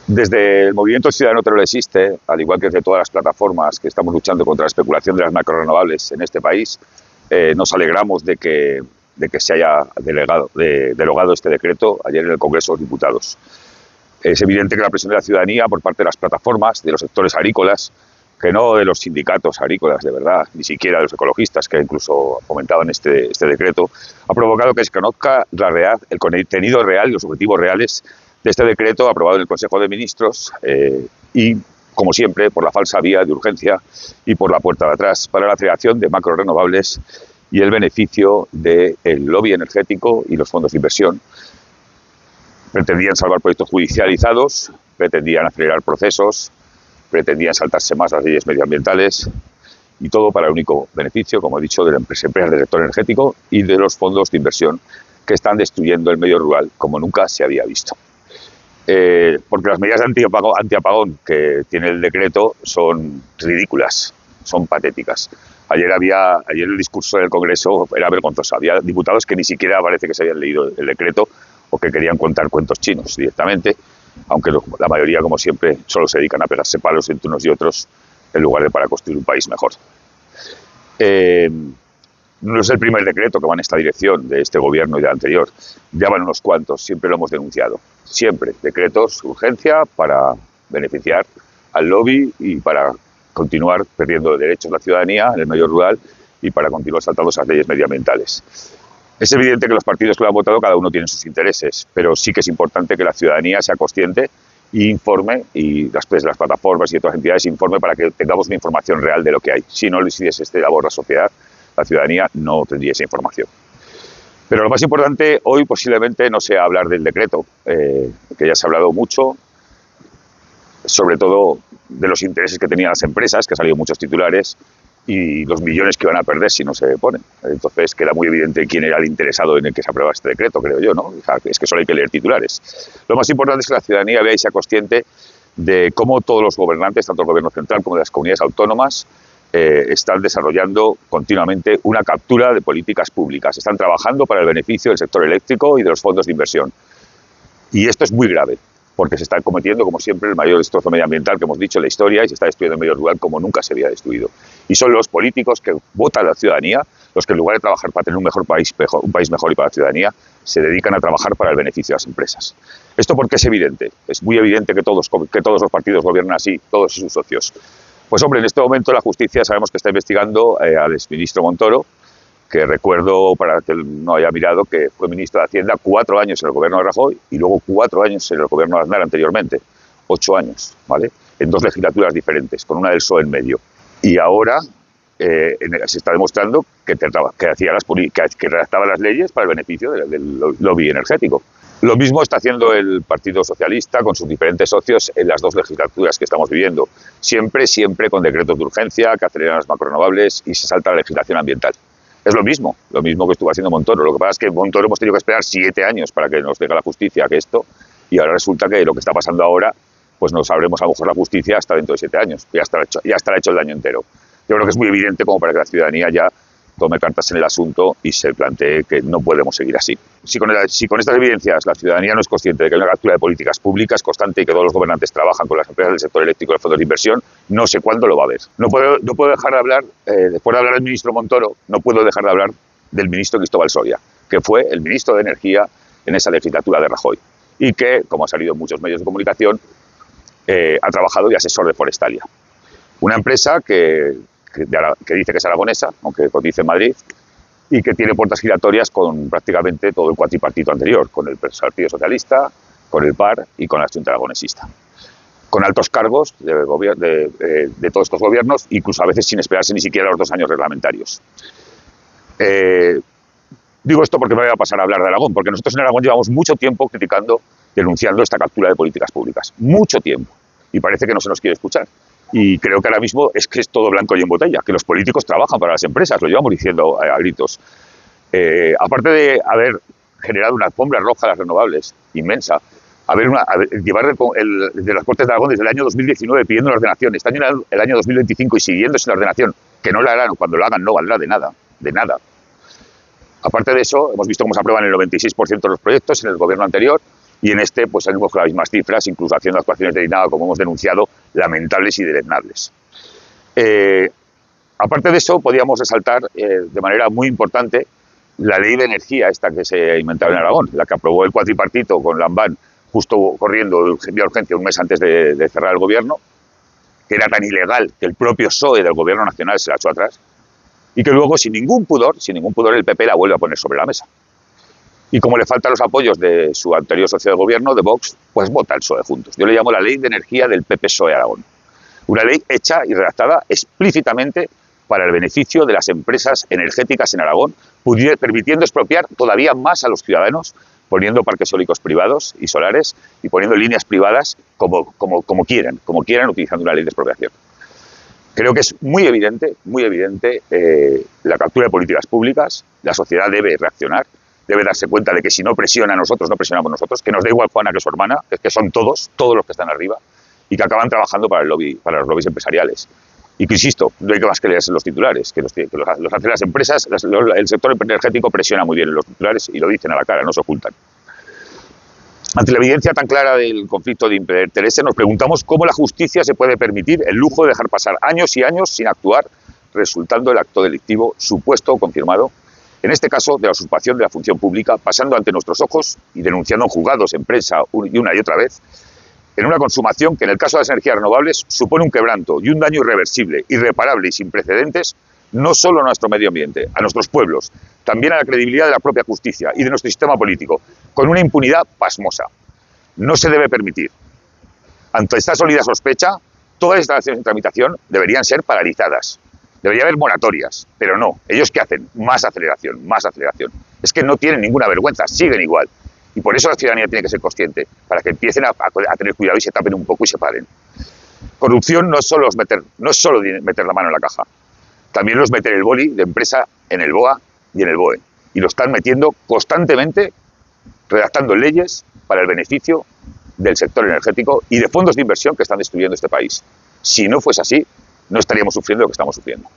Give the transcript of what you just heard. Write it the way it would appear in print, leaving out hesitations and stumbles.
Desde el Movimiento Ciudadano Teruel existe, al igual que desde todas las plataformas que estamos luchando contra la especulación de las macrorenovables en este país, nos alegramos de que se haya derogado este decreto ayer en el Congreso de los Diputados. Es evidente que la presión de la ciudadanía por parte de las plataformas, de los sectores agrícolas, que no de los sindicatos agrícolas de verdad, ni siquiera de los ecologistas que incluso fomentaban este decreto, ha provocado que se conozca el contenido real y los objetivos reales de este decreto aprobado en el Consejo de Ministros y, como siempre, por la falsa vía de urgencia y por la puerta de atrás para la creación de macrorenovables y el beneficio del lobby energético y los fondos de inversión. Pretendían salvar proyectos judicializados, pretendían acelerar procesos, pretendían saltarse más las leyes medioambientales y todo para el único beneficio, como he dicho, de las empresas del sector energético y de los fondos de inversión que están destruyendo el medio rural como nunca se había visto. Porque las medidas de antiapagón que tiene el decreto son ridículas, son patéticas. Ayer el discurso del Congreso era vergonzoso. Había diputados que ni siquiera parece que se habían leído el decreto o que querían contar cuentos chinos directamente, aunque la mayoría, como siempre, solo se dedican a pegarse palos entre unos y otros en lugar de para construir un país mejor. No es el primer decreto que va en esta dirección de este gobierno y del anterior. Ya van unos cuantos, siempre lo hemos denunciado. Siempre decretos, urgencia, para beneficiar al lobby y para continuar perdiendo derechos la ciudadanía en el medio rural y para continuar saltando esas leyes medioambientales. Es evidente que los partidos que lo han votado, cada uno tiene sus intereses, pero sí que es importante que la ciudadanía sea consciente e informe, y después de las plataformas y otras entidades informe para que tengamos una información real de lo que hay. Si no lo hiciese este labor la sociedad, la ciudadanía no tendría esa información. Pero lo más importante hoy posiblemente no sea hablar del decreto, que ya se ha hablado mucho, sobre todo de los intereses que tenían las empresas, que han salido muchos titulares, y los millones que van a perder si no se ponen. Entonces queda muy evidente quién era el interesado en el que se aprueba este decreto, creo yo, ¿no? O sea, es que solo hay que leer titulares. Lo más importante es que la ciudadanía vea y sea consciente de cómo todos los gobernantes, tanto el gobierno central como de las comunidades autónomas, están desarrollando continuamente una captura de políticas públicas. Están trabajando para el beneficio del sector eléctrico y de los fondos de inversión. Y esto es muy grave, porque se está cometiendo, como siempre, el mayor destrozo medioambiental que hemos dicho en la historia y se está destruyendo el medio rural como nunca se había destruido. Y son los políticos que votan a la ciudadanía los que, en lugar de trabajar para tener un país mejor y para la ciudadanía, se dedican a trabajar para el beneficio de las empresas. ¿Esto por qué es evidente? Es muy evidente que todos los partidos gobiernan así, todos sus socios. Pues hombre, en este momento la justicia sabemos que está investigando al exministro Montoro, que recuerdo, para que no haya mirado, que fue ministro de Hacienda 4 años en el gobierno de Rajoy y luego 4 años en el gobierno de Aznar anteriormente. 8 años, ¿vale? En 2 legislaturas diferentes, con una del PSOE en medio. Y ahora se está demostrando que redactaba las leyes para el beneficio del lobby energético. Lo mismo está haciendo el Partido Socialista con sus diferentes socios en las 2 legislaturas que estamos viviendo. Siempre con decretos de urgencia que aceleran las macrorenovables y se salta la legislación ambiental. Es lo mismo que estuvo haciendo Montoro. Lo que pasa es que Montoro hemos tenido que esperar 7 años para que nos deje la justicia que esto, y ahora resulta que lo que está pasando ahora, pues no sabremos a lo mejor la justicia hasta dentro de 7 años. Ya estará hecho el daño entero. Yo creo que es muy evidente como para que la ciudadanía ya tome cartas en el asunto y se plantee que no podemos seguir así. Si con estas evidencias la ciudadanía no es consciente de que hay una captura de políticas públicas constante y que todos los gobernantes trabajan con las empresas del sector eléctrico y los fondos de inversión, no sé cuándo lo va a ver. No puedo dejar de hablar, después de hablar del ministro Montoro, no puedo dejar de hablar del ministro Cristóbal Soria, que fue el ministro de Energía en esa legislatura de Rajoy y que, como ha salido en muchos medios de comunicación, ha trabajado de asesor de Forestalia. Una empresa que dice que es aragonesa, aunque cotiza en Madrid, y que tiene puertas giratorias con prácticamente todo el cuatripartito anterior, con el Partido Socialista, con el PAR y con la Junta Aragonesista. Con altos cargos de todos estos gobiernos, incluso a veces sin esperarse ni siquiera los 2 años reglamentarios. Digo esto porque me voy a pasar a hablar de Aragón, porque nosotros en Aragón llevamos mucho tiempo denunciando esta captura de políticas públicas. Mucho tiempo. Y parece que no se nos quiere escuchar. Y creo que ahora mismo es que es todo blanco y en botella, que los políticos trabajan para las empresas, lo llevamos diciendo a gritos. Aparte de haber generado una alfombra roja a las renovables inmensa, llevar de las Cortes de Aragón desde el año 2019 pidiendo la ordenación, está en el año 2025 y siguiendo sin la ordenación, que no la harán, cuando la hagan no valdrá de nada. Aparte de eso, hemos visto cómo se aprueban el 96% de los proyectos en el gobierno anterior, y en este pues salimos con las mismas cifras, incluso haciendo actuaciones de nada, como hemos denunciado, lamentables y deleznables. Aparte de eso, podíamos resaltar de manera muy importante la ley de energía, esta que se ha inventado en Aragón, la que aprobó el cuatripartito con Lambán, justo corriendo vía urgencia un mes antes de cerrar el gobierno, que era tan ilegal que el propio PSOE del gobierno nacional se la echó atrás, y que luego, sin ningún pudor, el PP la vuelve a poner sobre la mesa. Y como le faltan los apoyos de su anterior socio de gobierno, de Vox, pues vota el PSOE juntos. Yo le llamo la ley de energía del PP-PSOE Aragón. Una ley hecha y redactada explícitamente para el beneficio de las empresas energéticas en Aragón, permitiendo expropiar todavía más a los ciudadanos, poniendo parques eólicos privados y solares y poniendo líneas privadas como quieran, utilizando una ley de expropiación. Creo que es muy evidente la captura de políticas públicas. La sociedad debe reaccionar, debe darse cuenta de que si no presiona a nosotros, no presionamos nosotros, que nos da igual Juana que su hermana, que son todos los que están arriba, y que acaban trabajando para los lobbies empresariales. Y que, insisto, no hay que más que leerse los titulares, que los hacen las empresas, el sector energético presiona muy bien en los titulares y lo dicen a la cara, no se ocultan. Ante la evidencia tan clara del conflicto de intereses, nos preguntamos cómo la justicia se puede permitir el lujo de dejar pasar años y años sin actuar, resultando el acto delictivo supuesto o confirmado, en este caso de la usurpación de la función pública, pasando ante nuestros ojos y denunciando en juzgados, en prensa una y otra vez, en una consumación que en el caso de las energías renovables supone un quebranto y un daño irreversible, irreparable y sin precedentes, no solo a nuestro medio ambiente, a nuestros pueblos, también a la credibilidad de la propia justicia y de nuestro sistema político, con una impunidad pasmosa. No se debe permitir. Ante esta sólida sospecha, todas las instalaciones en tramitación deberían ser paralizadas. Debería haber moratorias, pero no. ¿Ellos qué hacen? Más aceleración, más aceleración. Es que no tienen ninguna vergüenza, siguen igual. Y por eso la ciudadanía tiene que ser consciente, para que empiecen a tener cuidado y se tapen un poco y se paren. Corrupción no es solo meter la mano en la caja, también es meter el boli de empresa en el BOA y en el BOE. Y lo están metiendo constantemente, redactando leyes para el beneficio del sector energético y de fondos de inversión que están destruyendo este país. Si no fuese así, no estaríamos sufriendo lo que estamos sufriendo.